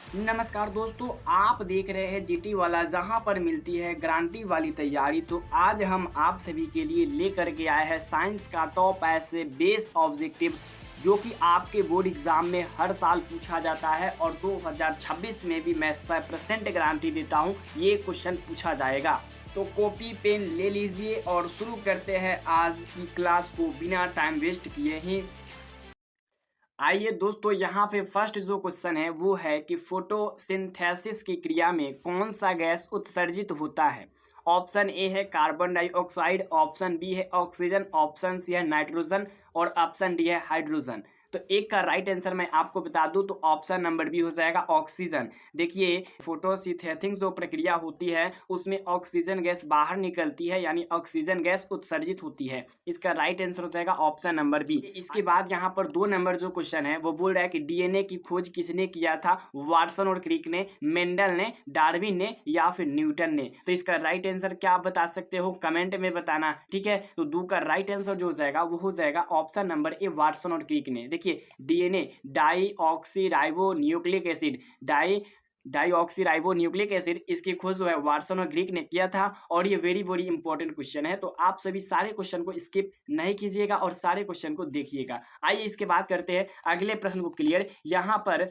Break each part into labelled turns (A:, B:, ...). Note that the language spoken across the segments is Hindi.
A: नमस्कार दोस्तों, आप देख रहे हैं जीटी वाला, जहां पर मिलती है गारंटी वाली तैयारी। तो आज हम आप सभी के लिए लेकर के आए हैं साइंस का टॉप ऐसे बेस ऑब्जेक्टिव जो कि आपके बोर्ड एग्जाम में हर साल पूछा जाता है और 2026 में भी मैं 100% गारंटी देता हूं ये क्वेश्चन पूछा जाएगा। तो कॉपी पेन ले लीजिए और शुरू करते हैं आज की क्लास को बिना टाइम वेस्ट किए ही। आइए दोस्तों, यहाँ पे फर्स्ट जो क्वेश्चन है वो है कि फोटोसिंथेसिस की क्रिया में कौन सा गैस उत्सर्जित होता है। ऑप्शन ए है कार्बन डाइऑक्साइड, ऑप्शन बी है ऑक्सीजन, ऑप्शन सी है नाइट्रोजन और ऑप्शन डी है हाइड्रोजन। तो एक का राइट आंसर मैं आपको बता दूं तो ऑप्शन नंबर बी हो जाएगा ऑक्सीजन। देखिए, फोटोसिंथेसिस जो प्रक्रिया होती है उसमें ऑक्सीजन गैस बाहर निकलती है, यानी ऑक्सीजन गैस उत्सर्जित होती है। इसका राइट आंसर हो जाएगा ऑप्शन नंबर बी। इसके बाद यहाँ पर 2 नंबर जो क्वेश्चन है वो बोल रहा है कि डीएनए की खोज किसने किया था। वाटसन और क्रिक ने, मेंडल ने, डार्विन ने या फिर न्यूटन ने। तो इसका राइट आंसर क्या आप बता सकते हो, कमेंट में बताना। ठीक है, तो 2 का राइट आंसर जो हो जाएगा वो हो जाएगा ऑप्शन नंबर ए, वाटसन और क्रिक ने। देखिए, DNA deoxyribo nucleic acid, deoxyribo nucleic acid, इसकी खोज जो है वाटसन और क्रिक ने किया था। और ये वेरी वेरी इंपॉर्टेंट क्वेश्चन है, तो आप सभी सारे क्वेश्चन को स्किप नहीं कीजिएगा और सारे क्वेश्चन को देखिएगा। आइए इसके बाद करते हैं अगले प्रश्न को क्लियर। यहाँ पर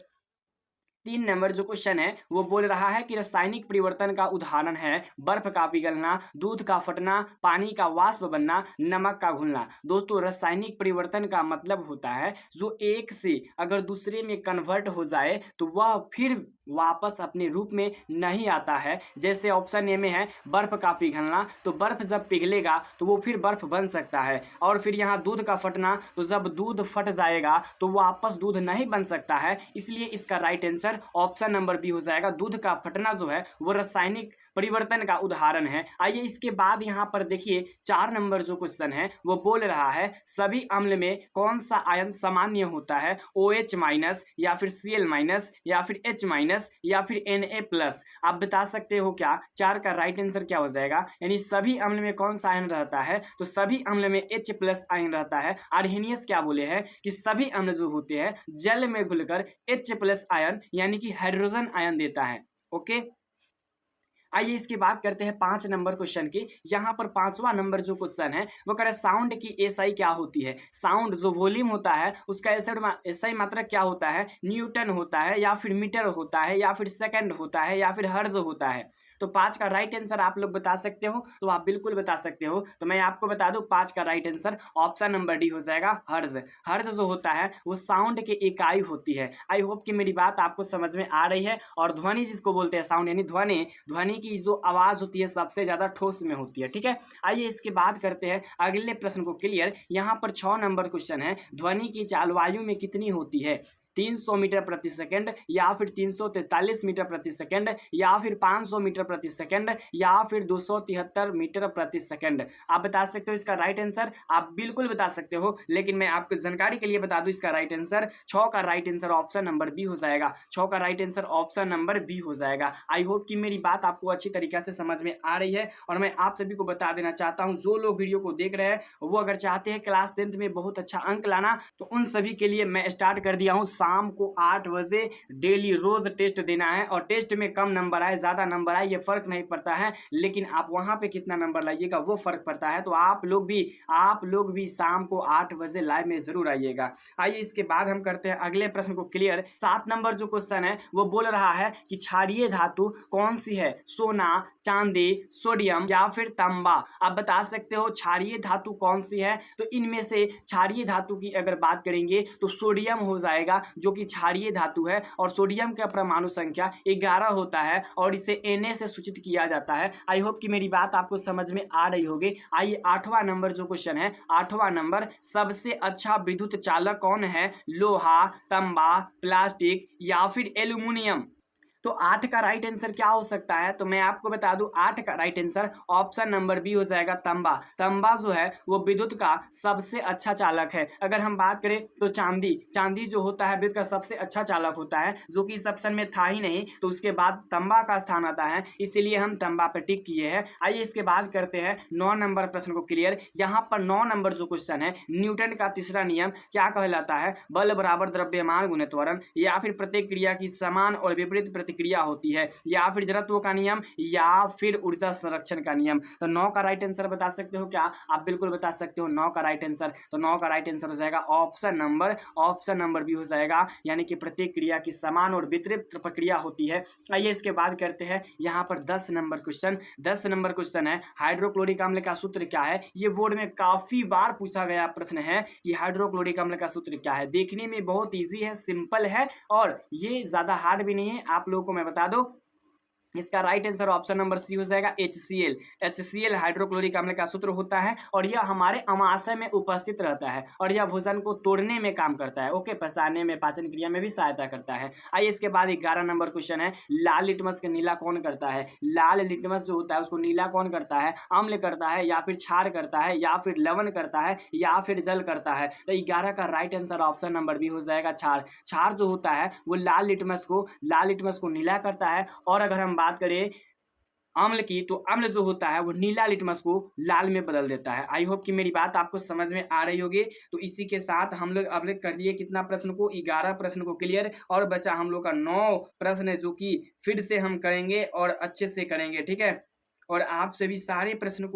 A: 3 नंबर जो क्वेश्चन है वो बोल रहा है कि रासायनिक परिवर्तन का उदाहरण है बर्फ का पिघलना, दूध का फटना, पानी का वाष्प बनना, नमक का घुलना। दोस्तों, रासायनिक परिवर्तन का मतलब होता है जो एक से अगर दूसरे में कन्वर्ट हो जाए तो वह फिर वापस अपने रूप में नहीं आता है। जैसे ऑप्शन ए में है बर्फ का पिघलना, तो बर्फ जब पिघलेगा तो वो फिर बर्फ बन सकता है। और फिर यहाँ दूध का फटना, तो जब दूध फट जाएगा तो वापस दूध नहीं बन सकता है। इसलिए इसका right answer option number B हो जाएगा। दूध का फटना जो है वो रासायनिक परिवर्तन का उदाहरण है। आइए इसके बाद यहाँ पर देखिए 4 नंबर जो क्वेश्चन है वो बोल रहा है सभी अम्ल में कौन सा आयन सामान्य होता है। OH माइनस या फिर Cl माइनस या फिर H माइनस या फिर Na प्लस। आप बता सकते हो क्या 4 का राइट आंसर क्या हो जाएगा, यानी सभी अम्ल में कौन सा आयन रहता है। तो सभी अम्ल में H प्लस आयन रहता है। आर्हेनियस क्या बोले हैं कि सभी अम्ल जो होते हैं जल में घुलकर H प्लस आयन यानी कि हाइड्रोजन आयन देता है। ओके, आइए इसकी बात करते हैं 5 नंबर क्वेश्चन की। यहाँ पर 5वां नंबर जो क्वेश्चन है वो कह रहा है साउंड की एसआई क्या होती है। साउंड जो वॉल्यूम होता है उसका एसआई मात्रक क्या होता है, न्यूटन होता है या फिर मीटर होता है या फिर सेकंड होता है या फिर हर्ज होता है। तो 5 का राइट आंसर आप लोग बता सकते हो, तो आप बिल्कुल बता सकते हो। तो मैं आपको बता दूं 5 का right answer option number D हो जाएगा हर्ज। हर्ज जो होता है वो साउंड की इकाई होती है। आई होप कि मेरी बात आपको समझ में आ रही है। और ध्वनि जिसको बोलते हैं साउंड, यानी ध्वनि, ध्वनि की जो आवाज होती है सबसे ज्यादा ठोस में होती है। ठीक है, आइए इसके बाद करते हैं अगले प्रश्न को क्लियर। यहाँ पर 6 नंबर क्वेश्चन है ध्वनि की चाल वायु में कितनी होती है। 300 मीटर प्रति सेकंड या फिर 343 मीटर प्रति सेकंड या फिर 500 मीटर प्रति सेकंड या फिर 273 मीटर प्रति सेकंड। आप बता सकते हो इसका राइट आंसर, आप बिल्कुल बता सकते हो। लेकिन मैं आपको जानकारी के लिए बता दूं इसका राइट आंसर 6 का right answer option number B हो जाएगा। 6 का right answer option number B हो जाएगा। आई होप कि मेरी बात आपको अच्छी तरीके से समझ में आ रही है। और मैं आप सभी को बता देना चाहता हूं जो लोग वीडियो को देख रहे हैं वो अगर चाहते हैं क्लास 10th में बहुत अच्छा अंक लाना तो उन सभी के लिए मैं स्टार्ट कर दिया हूं शाम को 8 बजे डेली रोज टेस्ट देना है। और टेस्ट में कम नंबर आए ज्यादा नंबर आए ये फर्क नहीं पड़ता है, लेकिन आप वहां पे कितना नंबर लाइएगा वो फर्क पड़ता है। तो आप लोग भी शाम को 8 बजे लाइव में जरूर आइएगा। आइए इसके बाद हम करते हैं अगले प्रश्न को क्लियर। 7 नंबर जो क्वेश्चन है वो बोल रहा है कि क्षारीय धातु कौन सी है। सोना, चांदी, सोडियम या फिर तांबा। आप बता सकते हो क्षारीय धातु कौन सी है। तो इनमें से क्षारीय धातु की अगर बात करेंगे तो सोडियम हो जाएगा जो कि क्षारीय धातु है। और सोडियम का परमाणु संख्या 11 होता है और इसे Na से सूचित किया जाता है। आई होप कि मेरी बात आपको समझ में आ रही होगी। आइए 8वां नंबर जो क्वेश्चन है, 8वां नंबर सबसे अच्छा विद्युत चालक कौन है। लोहा, तांबा, प्लास्टिक या फिर एल्यूमिनियम। तो 8 का राइट आंसर क्या हो सकता है? तो मैं आपको बता दूं 8 का right answer option number B हो जाएगा तांबा। तांबा जो है वो विद्युत का सबसे अच्छा चालक है। अगर हम बात करें तो चांदी, चांदी जो होता है विद्युत का सबसे अच्छा चालक होता है, जो कि इस ऑप्शन में था ही नहीं, तो उसके बाद तांबा का स्थान आता है, इसीलिए हम तांबा पर टिक किए हैं। आइए इसके बाद करते हैं 9 नंबर प्रश्न को क्लियर। यहाँ पर 9 नंबर जो क्वेश्चन है, न्यूटन का तीसरा नियम क्या कहलाता है? बल बराबर द्रव्यमान गुणित त्वरण, या फिर प्रत्येक क्रिया की समान और विपरीत प्रतिक्रिया होती है, या फिर जड़त्व का नियम, या फिर ऊर्जा संरक्षण का नियम। तो 9 का राइट आंसर बता सकते हो क्या? आप बिल्कुल बता सकते हो 9 का राइट आंसर। तो 9 का राइट आंसर हो जाएगा ऑप्शन नंबर बी हो जाएगा, यानी कि प्रत्येक क्रिया की समान और विपरीत प्रक्रिया होती है। आइए इसके बाद करते हैं यहाँ पर 10 नंबर क्वेश्चन। 10 नंबर क्वेश्चन है हाइड्रोक्लोरिक अम्ल का सूत्र क्या है? ये बोर्ड में काफी बार पूछा गया प्रश्न है कि हाइड्रोक्लोरिक अम्ल का सूत्र क्या है। देखने में बहुत इजी है, सिंपल है, और ये ज्यादा हार्ड भी नहीं है। आप लोगों को मैं बता दूं, इसका right answer option number C हो जाएगा HCl। HCl हाइड्रोक्लोरिक अम्ल का सूत्र होता है, और यह हमारे अमाशय में उपस्थित रहता है, और यह भोजन को तोड़ने में काम करता है, ओके, पचाने में, पाचन क्रिया में भी सहायता करता है। आइए इसके बाद 11 नंबर क्वेश्चन है, लाल लिटमस का नीला कौन करता है? लाल लिटमस जो होता है उसको नीला कौन करता है? अम्ल करता है, या फिर क्षार करता है, या फिर लवण करता है, या फिर जल करता है? तो 11 का right answer option number B हो जाएगा क्षार। क्षार जो होता है वो लाल लिटमस को नीला करता है। और अगर हम बात करें अम्ल की, तो अम्ल जो होता है वो नीला लिटमस को लाल में बदल देता है। आई होप कि मेरी बात आपको समझ में आ रही होगी। तो इसी के साथ हम लोग अब कर लिए कितना प्रश्न को? 11 प्रश्न को क्लियर, और बचा हम लोग का 9 प्रश्न है, जो कि फिर से हम करेंगे और अच्छे से करेंगे, ठीक है। और आप सभी सारे प्रश्न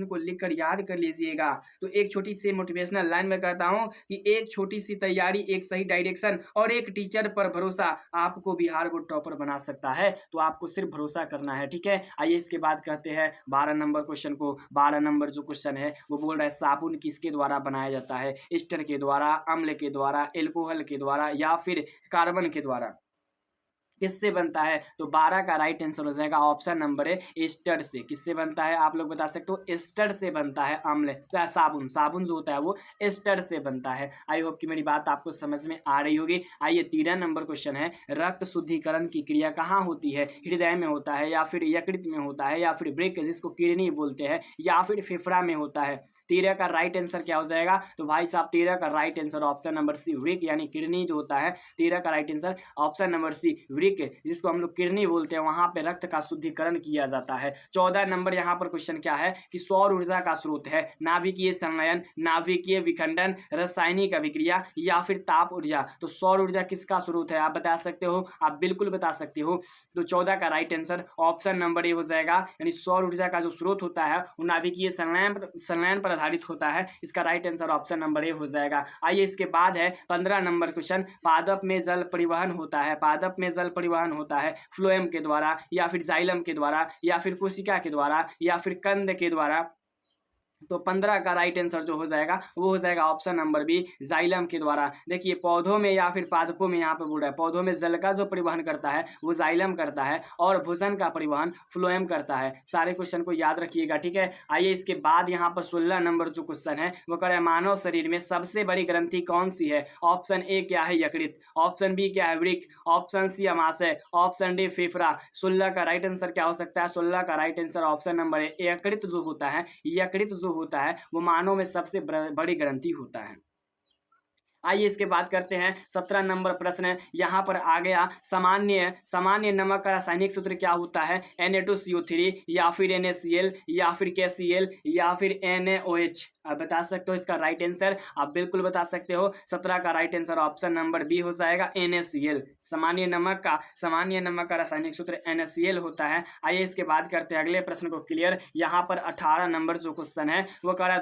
A: को लिखकर याद कर लीजिएगा। तो एक छोटी सी मोटिवेशनल लाइन में कहता हूं कि एक छोटी सी तैयारी, एक सही डायरेक्शन और एक टीचर पर भरोसा आपको बिहार को टॉपर बना सकता है। तो आपको सिर्फ भरोसा करना है, ठीक है। आइए इसके बाद कहते हैं 12 नंबर क्वेश्चन को। 12 नंबर जो क्वेश्चन है वो बोल रहा है साबुन किसके द्वारा बनाया जाता है? एस्टर के द्वारा, अम्ल के द्वारा, एल्कोहल के द्वारा, या फिर कार्बन के द्वारा? किससे बनता है? तो 12 का राइट आंसर हो जाएगा ऑप्शन नंबर है एस्टर से। किससे बनता है आप लोग बता सकते हो? एस्टर से बनता है अम्ल, साबुन जो होता है वो एस्टर से बनता है। आई होप कि मेरी बात आपको समझ में आ रही होगी। आइए 13 नंबर क्वेश्चन है, रक्त शुद्धिकरण की क्रिया कहाँ होती है? हृदय में होता है, या फिर यकृत में होता है, या फिर वृक्क जिसको किडनी बोलते हैं, या फिर फेफड़ा में होता है? 13 का राइट आंसर क्या हो जाएगा? तो भाई साहब 13 का right answer option number C वृक्क, यानी किडनी जो होता है। 13 का right answer option number C वृक्क, जिसको हम लोग किडनी बोलते हैं, वहां पे रक्त का शुद्धिकरण किया जाता है। 14 नंबर यहाँ पर क्वेश्चन क्या है कि सौर ऊर्जा का स्रोत है नाभिकीय संलयन, नाभिकीय विखंडन, रासायनिक अभिक्रिया, या फिर ताप ऊर्जा? तो सौर ऊर्जा किसका स्रोत है? आप बता सकते हो, आप बिल्कुल बता सकते हो। तो 14 का right answer option number A हो जाएगा, यानी सौर ऊर्जा का जो स्रोत होता है वो नाभिकीय संलयन पर आधारित होता है। इसका right answer option number A हो जाएगा। आइए इसके बाद है 15 नंबर क्वेश्चन, पादप में जल परिवहन होता है, पादप में जल परिवहन होता है फ्लोएम के द्वारा, या फिर जाइलम के द्वारा, या फिर कोशिका के द्वारा, या फिर कंद के द्वारा? तो 15 का राइट आंसर जो हो जाएगा वो हो जाएगा ऑप्शन नंबर बी, जाइलम के द्वारा। देखिए पौधों में या फिर पादपों में, यहाँ पे बोल रहा है पौधों में जल का जो परिवहन करता है वो जाइलम करता है, और भोजन का परिवहन फ्लोएम करता है। सारे क्वेश्चन को याद रखिएगा, ठीक है। आइए इसके बाद यहाँ पर 16 नंबर जो क्वेश्चन है वो कह रहा है मानव शरीर में सबसे बड़ी ग्रंथि कौन सी है? ऑप्शन ए क्या है? यकृत, ऑप्शन बी क्या है? वृक्क, ऑप्शन सी अमाशय, ऑप्शन डी फेफड़ा? 16 का राइट आंसर क्या हो सकता है? 16 का right answer option number A, यकृत जो होता है, यकृत जो होता है वो मानव में सबसे बड़ी ग्रंथि होता है। आइए इसके बाद करते हैं 17 नंबर प्रश्न। यहाँ पर आ गया सामान्य नमक का रासायनिक सूत्र क्या होता है? Na2CO3, या फिर NaCl, या फिर KCl, या फिर NaOH? आप बता सकते हो इसका राइट आंसर, आप बिल्कुल बता सकते हो। 17 का right answer option number B हो जाएगा, NaCl। सामान्य नमक का रासायनिक सूत्र NaCl होता है। आइए इसके बाद करते हैं अगले प्रश्न को क्लियर। यहाँ पर 18 नंबर जो क्वेश्चन है वो कह रहा है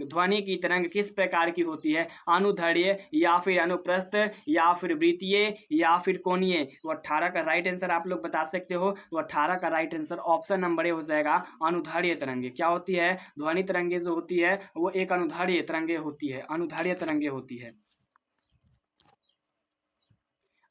A: ध्वनि की तरंग किस प्रकार की होती है? अनुदैर्घ्य, या फिर अनुप्रस्थ, या फिर वृत्तीय, या फिर कोणीय? वो 18 का राइट आंसर आप लोग बता सकते हो। वो 18 का right answer option number A हो जाएगा, अनुदैर्घ्य तरंगे। क्या होती है? ध्वनि तरंगे जो होती है वो एक अनुदैर्घ्य तरंगे होती है, अनुदैर्घ्य तरंगे होती है।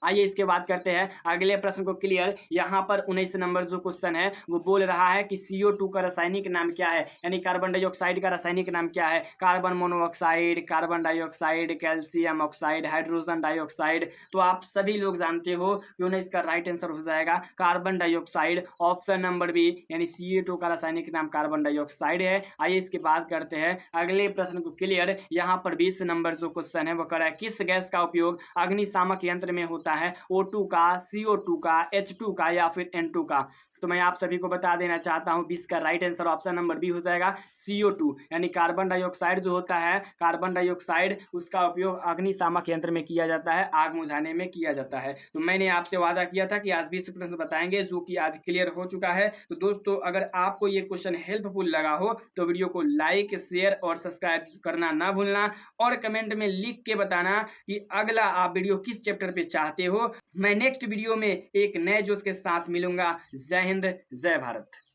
A: आइए इसके बाद करते हैं अगले प्रश्न को क्लियर। यहाँ पर 19 नंबर जो क्वेश्चन है वो बोल रहा है कि CO2 का रासायनिक नाम क्या है, यानी कार्बन डाइऑक्साइड का रासायनिक नाम क्या है। Carbon monoxide, carbon dioxide, calcium oxide, hydrogen dioxide. तो आप सभी लोग जानते हो क्यों ना इसका राइट आंसर हो जाएगा carbon dioxide, option number B, यानी CO2 का रासायनिक नाम कार्बन डाइऑक्साइड है। आइए इसके बाद करते हैं अगले प्रश्न को क्लियर। यहाँ पर 20 नंबर जो क्वेश्चन है वो कर रहा है किस गैस का उपयोग अग्निशामक यंत्र में होता है, O2 का, CO2 का, H2 का या फिर N2 का। तो मैं आप सभी को बता देना चाहता हूं 20 का right answer option number B हो जाएगा CO2, यानी कार्बन डाइऑक्साइड जो होता है, कार्बन डाइऑक्साइड उसका उपयोग अग्निशामक यंत्र में किया जाता है, आग बुझाने में किया जाता है। तो मैंने आपसे वादा किया था कि आज 20 प्रश्न बताएंगे जो कि आज क्लियर हो चुका है। तो दोस्तों अगर आपको ये क्वेश्चन हेल्पफुल लगा हो तो वीडियो को लाइक, शेयर और सब्सक्राइब करना ना भूलना और कमेंट में लिख के बताना कि अगला आप वीडियो किस चैप्टर पे चाहते हो। मैं नेक्स्ट वीडियो में एक नए जोश के साथ मिलूंगा। जय हिंद, जय भारत।